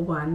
1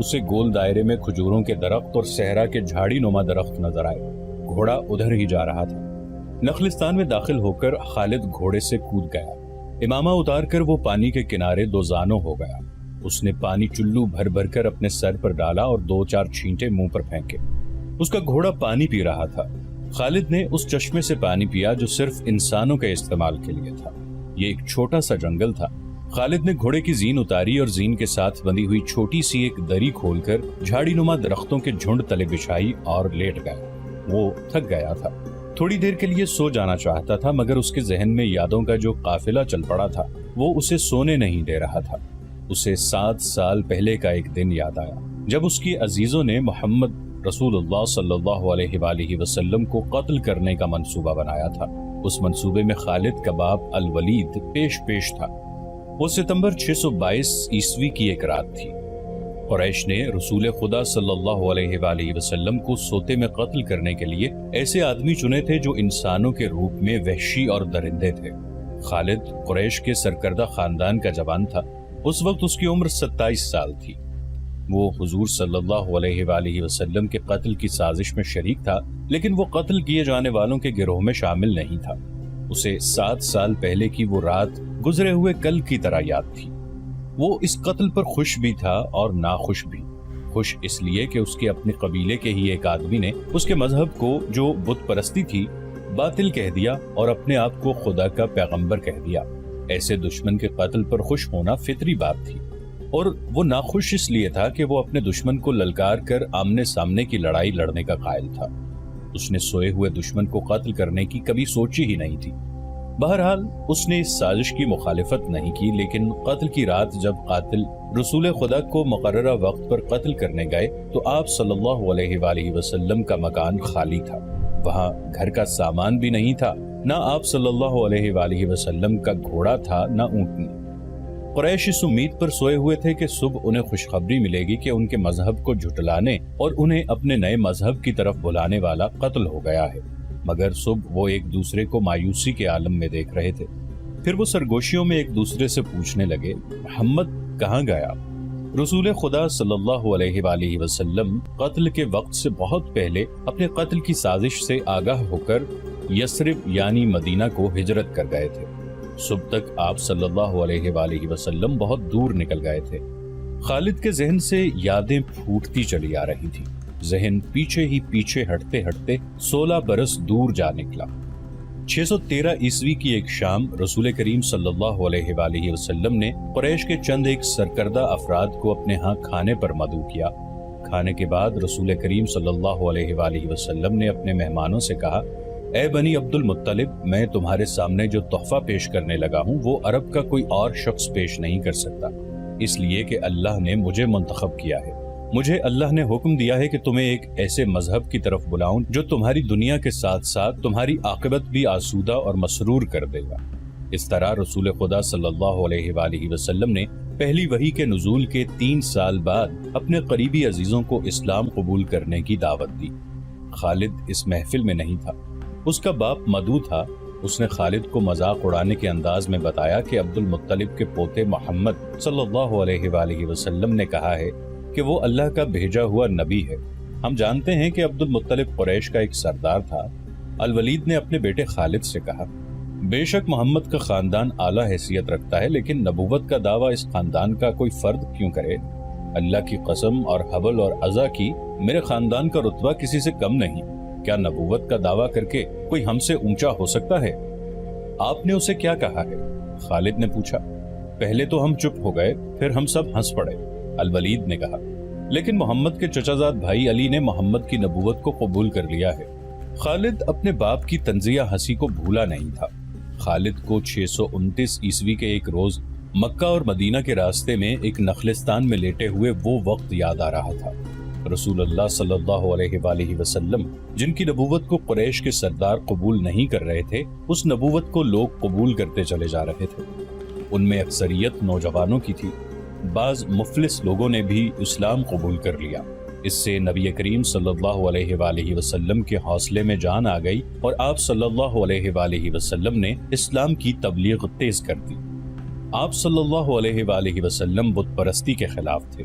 اسے گول دائرے میں کھجوروں کے درخت اور صحرا کے جھاڑی نما درخت نظر آئے۔ گھوڑا ادھر ہی جا رہا تھا۔ نخلستان میں داخل ہو کر خالد گھوڑے سے کود گیا۔ امامہ اتار کر وہ پانی کے کنارے دوزانوں ہو گیا۔ اس نے پانی چلو بھر بھر کر اپنے سر پر ڈالا اور 2-4 چھینٹے منہ پر پھینکے۔ اس کا گھوڑا پانی پی رہا تھا۔ خالد نے اس چشمے سے پانی پیا جو صرف انسانوں کے استعمال کے لیے تھا۔ یہ ایک چھوٹا سا جنگل تھا۔ خالد نے گھوڑے کی زین اتاری اور زین کے ساتھ بندی ہوئی چھوٹی سی ایک دری کھول کر جھاڑی نما درختوں کے جھنڈ تلے بچھائی اور لیٹ گیا۔ وہ تھک گیا تھا، تھوڑی دیر کے لیے سو جانا چاہتا تھا، مگر اس کے ذہن میں یادوں کا جو قافلہ چل پڑا تھا وہ اسے سونے نہیں دے رہا تھا۔ اسے 7 سال پہلے کا ایک دن یاد آیا جب اس کی عزیزوں نے محمد رسول اللہ صلی اللہ علیہ وآلہ وسلم کو قتل کرنے کا منصوبہ بنایا تھا۔ اس منصوبے میں خالد کا باپ الولید پیش تھا۔ وہ ستمبر 622 عیسوی کی ایک رات تھی۔ قریش نے رسول خدا صلی اللہ علیہ وآلہ وسلم کو سوتے میں قتل کرنے کے لیے ایسے آدمی چنے تھے جو انسانوں کے روپ میں وحشی اور درندے تھے۔ خالد قریش کے سرکردہ خاندان کا جوان تھا۔ اس وقت اس کی عمر 27 سال تھی۔ وہ حضور صلی اللہ علیہ وآلہ وسلم کے قتل کی سازش میں شریک تھا، لیکن وہ قتل کیے جانے والوں کے گروہ میں شامل نہیں تھا۔ اسے 7 سال پہلے کی وہ رات گزرے ہوئے کل کی طرح یاد تھی۔ وہ اس قتل پر خوش بھی تھا اور ناخوش بھی۔ خوش اس لیے کہ اس کے اپنے قبیلے کے ہی ایک آدمی نے اس کے مذہب کو، جو بت پرستی تھی، باطل کہہ دیا اور اپنے آپ کو خدا کا پیغمبر کہہ دیا۔ ایسے دشمن کے قتل پر خوش ہونا فطری بات تھی، اور وہ ناخوش اس لیے تھا کہ وہ اپنے دشمن کو للکار کر آمنے سامنے کی لڑائی لڑنے کا قائل تھا۔ اس نے سوئے ہوئے دشمن کو قتل کرنے کی کبھی سوچی ہی نہیں تھی۔ بہرحال اس نے اس سازش کی مخالفت نہیں کی، لیکن قتل کی رات جب قاتل رسول خدا کو مقررہ وقت پر قتل کرنے گئے تو آپ صلی اللہ علیہ وآلہ وسلم کا مکان خالی تھا۔ وہاں گھر کا سامان بھی نہیں تھا، نہ آپ صلی اللہ علیہ وآلہ وسلم کا گھوڑا تھا، نہ اونٹنی۔ قریش اس امید پر سوئے ہوئے تھے کہ صبح انہیں خوشخبری ملے گی کہ ان کے مذہب کو جھٹلانے اور انہیں اپنے نئے مذہب کی طرف بلانے والا قتل ہو گیا ہے، مگر صبح وہ ایک دوسرے کو مایوسی کے عالم میں دیکھ رہے تھے۔ پھر وہ سرگوشیوں میں ایک دوسرے سے پوچھنے لگے، محمد کہاں گیا؟ رسول خدا صلی اللہ علیہ وآلہ وسلم قتل کے وقت سے بہت پہلے اپنے قتل کی سازش سے آگاہ ہو کر یثرب یعنی مدینہ کو ہجرت کر گئے تھے۔ صبح تک آپ صلی اللہ علیہ وآلہ وسلم بہت دور نکل گئے تھے۔ خالد کے ذہن سے یادیں پھوٹتی چلی آ رہی تھی۔ ذہن پیچھے ہی پیچھے ہٹتے ہٹتے 16 برس دور جا نکلا۔ 613 عیسوی کی ایک شام رسول کریم صلی اللہ علیہ وآلہ وسلم نے قریش کے چند ایک سرکردہ افراد کو اپنے ہاں کھانے پر مدعو کیا۔ کھانے کے بعد رسول کریم صلی اللہ علیہ وآلہ وسلم نے اپنے مہمانوں سے کہا، اے بنی عبد المطلب، میں تمہارے سامنے جو تحفہ پیش کرنے لگا ہوں وہ عرب کا کوئی اور شخص پیش نہیں کر سکتا، اس لیے کہ اللہ نے مجھے منتخب کیا ہے۔ مجھے اللہ نے حکم دیا ہے کہ تمہیں ایک ایسے مذہب کی طرف بلاؤں جو تمہاری دنیا کے ساتھ ساتھ تمہاری عاقبت بھی آسودہ اور مسرور کر دے گا۔ اس طرح رسول خدا صلی اللہ علیہ وآلہ وسلم نے پہلی وحی کے نزول کے 3 سال بعد اپنے قریبی عزیزوں کو اسلام قبول کرنے کی دعوت دی۔ خالد اس محفل میں نہیں تھا، اس کا باپ مدعو تھا۔ اس نے خالد کو مذاق اڑانے کے انداز میں بتایا کہ عبد المطلب کے پوتے محمد صلی اللہ علیہ وآلہ وسلم نے کہا ہے کہ وہ اللہ کا بھیجا ہوا نبی ہے۔ ہم جانتے ہیں کہ عبد المطلب قریش کا ایک سردار تھا۔ الولید نے اپنے بیٹے خالد سے کہا، بے شک محمد کا خاندان اعلیٰ حیثیت رکھتا ہے، لیکن نبوت کا دعویٰ اس خاندان کا کوئی فرد کیوں کرے؟ اللہ کی قسم اور حبل اور عزا کی، میرے خاندان کا رتبہ کسی سے کم نہیں۔ کیا نبوت کا دعویٰ کر کے کوئی ہم سے اونچا ہو سکتا ہے؟ آپ نے اسے کیا کہا ہے؟ خالد نے پوچھا۔ پہلے تو ہم چپ ہو گئے، پھر ہم سب ہنس پڑے، الولید نے کہا، لیکن محمد کے چچا زاد بھائی علی نے محمد کی نبوت کو قبول کر لیا ہے۔ خالد اپنے باپ کی طنزیہ ہنسی کو بھولا نہیں تھا۔ خالد کو 629 عیسوی کے ایک روز مکہ اور مدینہ کے راستے میں ایک نخلستان میں لیٹے ہوئے وہ وقت یاد آ رہا تھا۔ رسول اللہ صلی اللہ علیہ وآلہ وسلم جن کی نبوت کو قریش کے سردار قبول نہیں کر رہے تھے، اس نبوت کو لوگ قبول کرتے چلے جا رہے تھے۔ ان میں اکثریت نوجوانوں کی تھی۔ بعض مفلس لوگوں نے بھی اسلام قبول کر لیا۔ اس سے نبی کریم صلی اللہ علیہ وآلہ وسلم کے حوصلے میں جان آ گئی اور آپ صلی اللہ علیہ وآلہ وسلم نے اسلام کی تبلیغ تیز کر دی۔ آپ صلی اللہ علیہ وآلہ وسلم بت پرستی کے خلاف تھے۔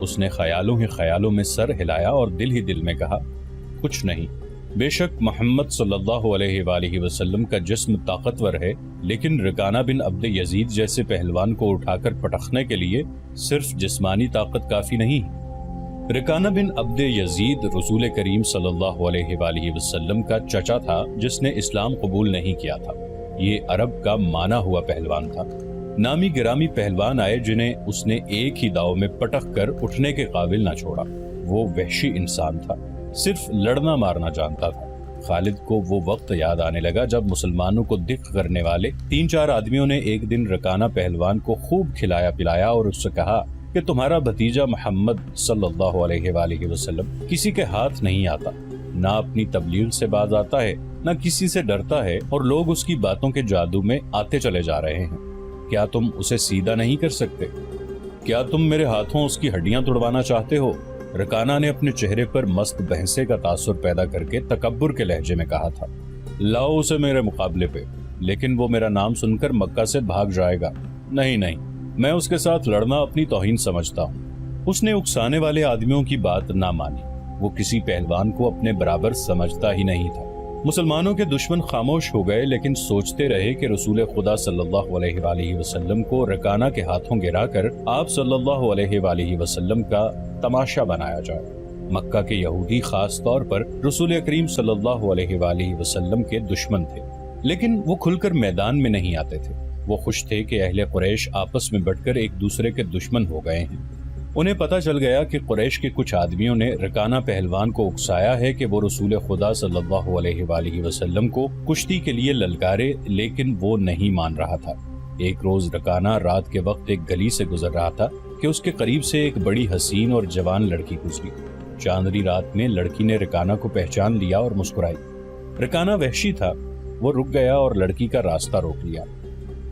اس نے خیالوں ہی خیالوں میں سر ہلایا اور دل ہی دل میں کہا، کچھ نہیں، بے شک محمد صلی اللہ علیہ وآلہ وسلم کا جسم طاقتور ہے، لیکن رکانہ بن عبد یزید جیسے پہلوان کو اٹھا کر پٹخنے کے لیے صرف جسمانی طاقت کافی نہیں۔ رکانہ بن عبد یزید رسول کریم صلی اللہ علیہ وآلہ وسلم کا چچا تھا جس نے اسلام قبول نہیں کیا تھا۔ یہ عرب کا مانا ہوا پہلوان تھا۔ نامی گرامی پہلوان آئے جنہیں اس نے ایک ہی داؤ میں پٹخ کر اٹھنے کے قابل نہ چھوڑا۔ وہ وحشی انسان تھا، صرف لڑنا مارنا جانتا تھا۔ خالد کو وہ وقت یاد آنے لگا جب مسلمانوں کو دق کرنے والے 3-4 آدمیوں نے ایک دن رکانہ پہلوان کو خوب کھلایا پلایا اور اس سے کہا کہ تمہارا بھتیجا محمد صلی اللہ علیہ وآلہ وسلم کسی کے ہاتھ نہیں آتا، نہ اپنی تبلیغ سے باز آتا ہے، نہ کسی سے ڈرتا ہے، اور لوگ اس کی باتوں کے جادو میں آتے چلے جا رہے ہیں۔ کیا تم اسے سیدھا نہیں کر سکتے؟ کیا تم میرے ہاتھوں اس کی ہڈیاں توڑوانا چاہتے ہو؟ رکانہ نے اپنے چہرے پر مست بحثے کا تاثر پیدا کر کے تکبر کے لہجے میں کہا تھا، لاؤ اسے میرے مقابلے پہ، لیکن وہ میرا نام سن کر مکہ سے بھاگ جائے گا۔ نہیں، میں اس کے ساتھ لڑنا اپنی توہین سمجھتا ہوں۔ اس نے اکسانے والے آدمیوں کی بات نہ مانی۔ وہ کسی پہلوان کو اپنے برابر سمجھتا ہی نہیں تھا۔ مسلمانوں کے دشمن خاموش ہو گئے، لیکن سوچتے رہے کہ رسول خدا صلی اللہ علیہ وآلہ وسلم کو رکانہ کے ہاتھوں گرا کر آپ صلی اللہ علیہ وآلہ وسلم کا تماشا بنایا جائے۔ مکہ کے یہودی خاص طور پر رسول کریم صلی اللہ علیہ وآلہ وسلم کے دشمن تھے، لیکن وہ کھل کر میدان میں نہیں آتے تھے۔ وہ خوش تھے کہ اہل قریش آپس میں بٹ کر ایک دوسرے کے دشمن ہو گئے ہیں۔ انہیں پتہ چل گیا کہ قریش کے کچھ آدمیوں نے رکانہ پہلوان کو اکسایا ہے کہ وہ رسول خدا صلی اللہ علیہ وآلہ وسلم کو کشتی کے لیے للکارے، لیکن وہ نہیں مان رہا تھا۔ ایک روز رکانہ رات کے وقت ایک گلی سے گزر رہا تھا کہ اس کے قریب سے ایک بڑی حسین اور جوان لڑکی گزری۔ چاندنی رات میں لڑکی نے رکانہ کو پہچان لیا اور مسکرائی۔ رکانہ وحشی تھا، وہ رک گیا اور لڑکی کا راستہ روک لیا۔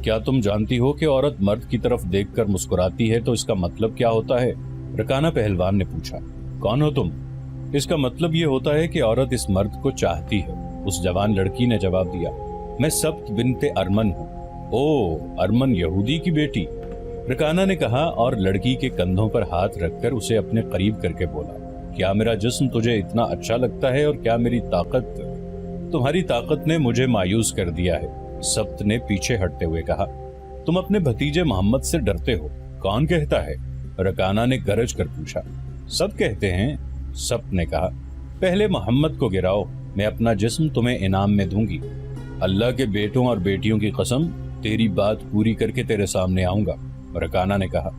کیا تم جانتی ہو کہ عورت مرد کی طرف دیکھ کر مسکراتی ہے تو اس کا مطلب کیا ہوتا ہے؟ رکانہ پہلوان نے پوچھا۔ کون ہو تم؟ اس کا مطلب یہ ہوتا ہے کہ عورت اس مرد کو چاہتی ہے، اس جوان لڑکی نے جواب دیا۔ میں سبت بنت ارمن ہوں۔ او، ارمن یہودی کی بیٹی؟ رکانہ نے کہا اور لڑکی کے کندھوں پر ہاتھ رکھ کر اسے اپنے قریب کر کے بولا، کیا میرا جسم تجھے اتنا اچھا لگتا ہے اور کیا میری طاقت؟ تمہاری طاقت نے مجھے مایوس کر دیا ہے۔ سبت نے پیچھے ہٹتے ہوئے کہا، تم اپنے بھتیجے محمد سے ڈرتے ہو؟ کون کہتا ہے؟ رکانہ نے گرج کر پوچھا۔ سب کہتے ہیں، سبت نے کہا۔ پہلے محمد کو گراؤ، میں اپنا جسم تمہیں انعام میں دوں گی۔ اللہ کے بیٹوں اور بیٹیوں کی قسم، تیری بات پوری کر کے تیرے سامنے آؤں گا۔ رکانہ نے کہا،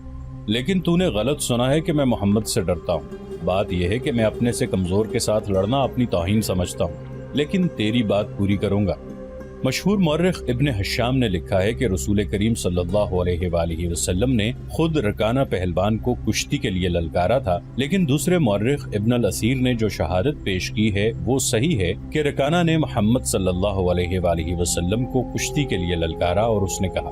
لیکن تو نے غلط سنا ہے کہ میں محمد سے ڈرتا ہوں۔ بات یہ ہے کہ میں اپنے سے کمزور کے ساتھ لڑنا اپنی توہین سمجھتا ہوں، لیکن تیری بات پوری کروں گا۔ مشہور مورخ ابن حشام نے لکھا ہے کہ رسول کریم صلی اللہ علیہ وآلہ وسلم نے خود رکانہ پہلوان کو کشتی کے لیے للکارا تھا، لیکن دوسرے مورخ ابن الاسیر نے جو شہادت پیش کی ہے وہ صحیح ہے کہ رکانہ نے محمد صلی اللہ علیہ وآلہ وسلم کو کشتی کے لیے للکارا اور اس نے کہا،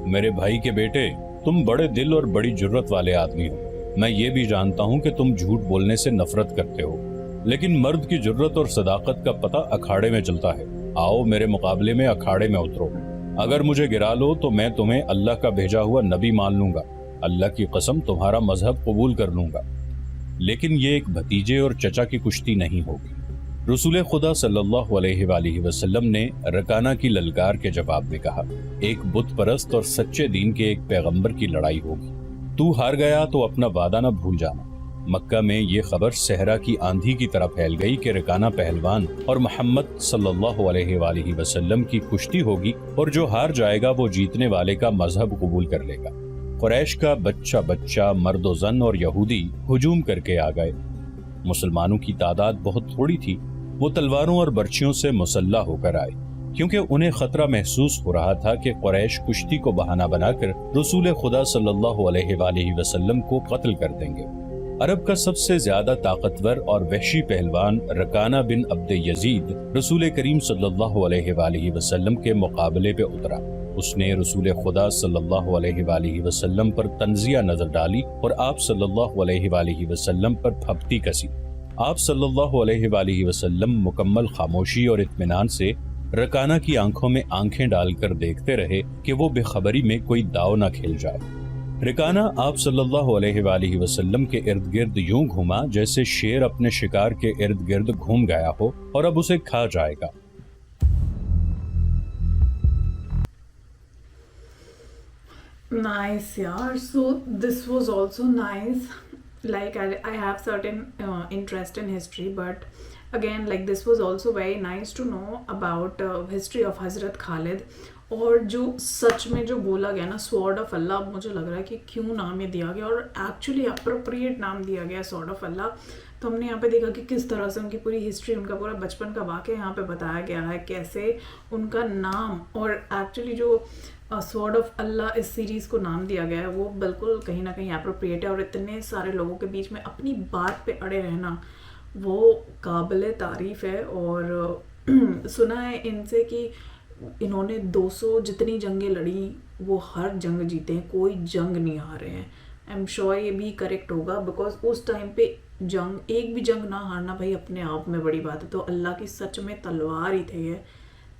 میرے بھائی کے بیٹے، تم بڑے دل اور بڑی جرت والے آدمی ہو۔ میں یہ بھی جانتا ہوں کہ تم جھوٹ بولنے سے نفرت کرتے ہو، لیکن مرد کی جرت اور صداقت کا پتہ اکھاڑے میں چلتا ہے۔ آؤ میرے مقابلے میں اکھاڑے میں اترو۔ اگر مجھے گرا لو تو میں تمہیں اللہ کا بھیجا ہوا نبی مان لوں گا، اللہ کی قسم تمہارا مذہب قبول کر لوں گا، لیکن یہ ایک بھتیجے اور چچا کی کشتی نہیں ہوگی۔ رسول خدا صلی اللہ علیہ وآلہ وسلم نے رکانہ کی للکار کے جواب میں کہا، ایک بت پرست اور سچے دین کے ایک پیغمبر کی لڑائی ہوگی۔ تو ہار گیا تو اپنا وعدہ نہ بھول جانا۔ مکہ میں یہ خبر صحرا کی آندھی کی طرح پھیل گئی کہ رکانہ پہلوان اور محمد صلی اللہ علیہ وآلہ وسلم کی کشتی ہوگی، اور جو ہار جائے گا وہ جیتنے والے کا مذہب قبول کر لے گا۔ قریش کا بچہ مرد و زن اور یہودی ہجوم کر کے آ گئے۔ مسلمانوں کی تعداد بہت تھوڑی تھی، وہ تلواروں اور برچھیوں سے مسلح ہو کر آئے، کیونکہ انہیں خطرہ محسوس ہو رہا تھا کہ قریش کشتی کو بہانہ بنا کر رسول خدا صلی اللہ علیہ وآلہ وسلم کو قتل کر دیں گے۔ عرب کا سب سے زیادہ طاقتور اور وحشی پہلوان رکانہ بن عبد یزید رسول کریم صلی اللہ علیہ وآلہ وسلم کے مقابلے پہ اترا۔ اس نے رسول خدا صلی اللہ علیہ وآلہ وسلم پر تنزیہ نظر ڈالی اور آپ صلی اللہ علیہ وآلہ وسلم پر پھپتی کسی۔ آپ صلی اللہ علیہ وآلہ وسلم مکمل خاموشی اور اطمینان سے رکانہ کی آنکھوں میں آنکھیں ڈال کر دیکھتے رہے کہ وہ بے خبری میں کوئی داؤ نہ کھیل جائے۔ رکانہ آپ صلی اللہ علیہ وآلہ وسلم کے ارد گرد یوں گھوما جیسے شیر اپنے شکار کے ارد گرد گھوم گیا ہو اور اب اسے کھا جائے گا. Nice, yeah. So this was also nice. Like I have certain interest in history, but again, like this was also very nice to know about history of Hazrat Khalid. اور جو سچ میں جو بولا گیا نا سورڈ آف اللہ، مجھے لگ رہا ہے کہ کیوں نام یہ دیا گیا اور ایکچولی اپروپریٹ نام دیا گیا سورڈ آف اللہ. تو ہم نے یہاں پہ دیکھا کہ کس طرح سے ان کی پوری ہسٹری، ان کا پورا بچپن کا واقعہ یہاں پہ بتایا گیا ہے، کیسے ان کا نام اور ایکچولی جو سورڈ آف اللہ اس سیریز کو نام دیا گیا ہے وہ بالکل کہیں نہ کہیں اپروپریٹ ہے. اور اتنے سارے لوگوں کے بیچ میں اپنی بات پہ اڑے رہنا وہ قابل تعریف ہے. اور سنا ہے ان سے کہ انہوں نے 200 جتنی جنگیں لڑیں وہ ہر جنگ جیتے ہیں، کوئی جنگ نہیں ہارے ہیں. آئی ایم شیور یہ بھی کریکٹ ہوگا، بیکاز اس ٹائم پہ ایک بھی جنگ نہ ہارنا بھائی اپنے آپ میں بڑی بات ہے. تو اللہ کی سچ میں تلوار ہی تھے، یہ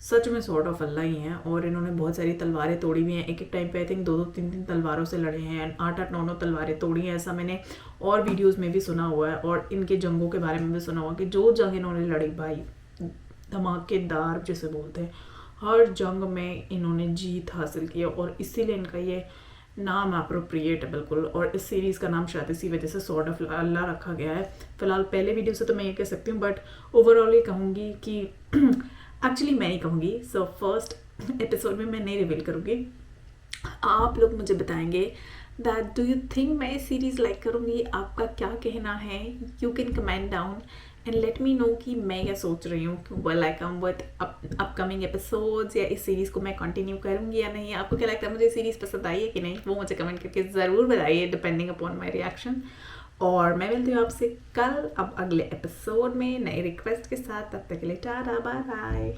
سچ میں سورڈ آف اللہ ہی ہیں. اور انہوں نے بہت ساری تلواریں توڑی ہوئی ہیں، ایک ایک ٹائم پہ آئی تھنک 2-2 3-3 تلواروں سے لڑے ہیں، 8-8 9 تلواریں توڑی ہیں. ایسا میں نے اور ویڈیوز میں بھی سنا ہوا ہے اور ان کے جنگوں کے بارے میں بھی سنا ہوا کہ جو جنگ انہوں نے لڑی بھائی دھماکے دار جسے بولتے ہیں، ہر جنگ میں انہوں نے جیت حاصل کی اور اسی لیے ان کا یہ نام اپروپریٹ ہے بالکل. اور اس سیریز کا نام شاید اسی وجہ سے سورڈ آف اللہ رکھا گیا ہے. فی الحال پہلے ویڈیو سے تو میں یہ کہہ سکتی ہوں، بٹ اوور آل یہ کہوں گی کہ ایکچولی میں نہیں کہوں گی. سو فرسٹ ایپیسوڈ میں نہیں ریویل کروں گی. آپ لوگ مجھے بتائیں گے دیٹ ڈو یو تھنک میں یہ سیریز لائک کروں گی، آپ کا کیا کہنا ہے. You can comment down and let me know کہ میں کیا سوچ رہی ہوں کہ will I come with upcoming episodes, یا اس سیریز کو میں کنٹینیو کروں گی یا نہیں. آپ کو کیا لگتا ہے مجھے سیریز پسند آئی ہے کہ نہیں، وہ مجھے کمنٹ کر کے ضرور بتائیے ڈپینڈنگ اپون مائی ریئیکشن. اور میں ملتی ہوں آپ سے کل اب اگلے ایپیسوڈ میں نئے ریکویسٹ کے ساتھ. تب تک کے لیے ٹاٹا، بائے بائے.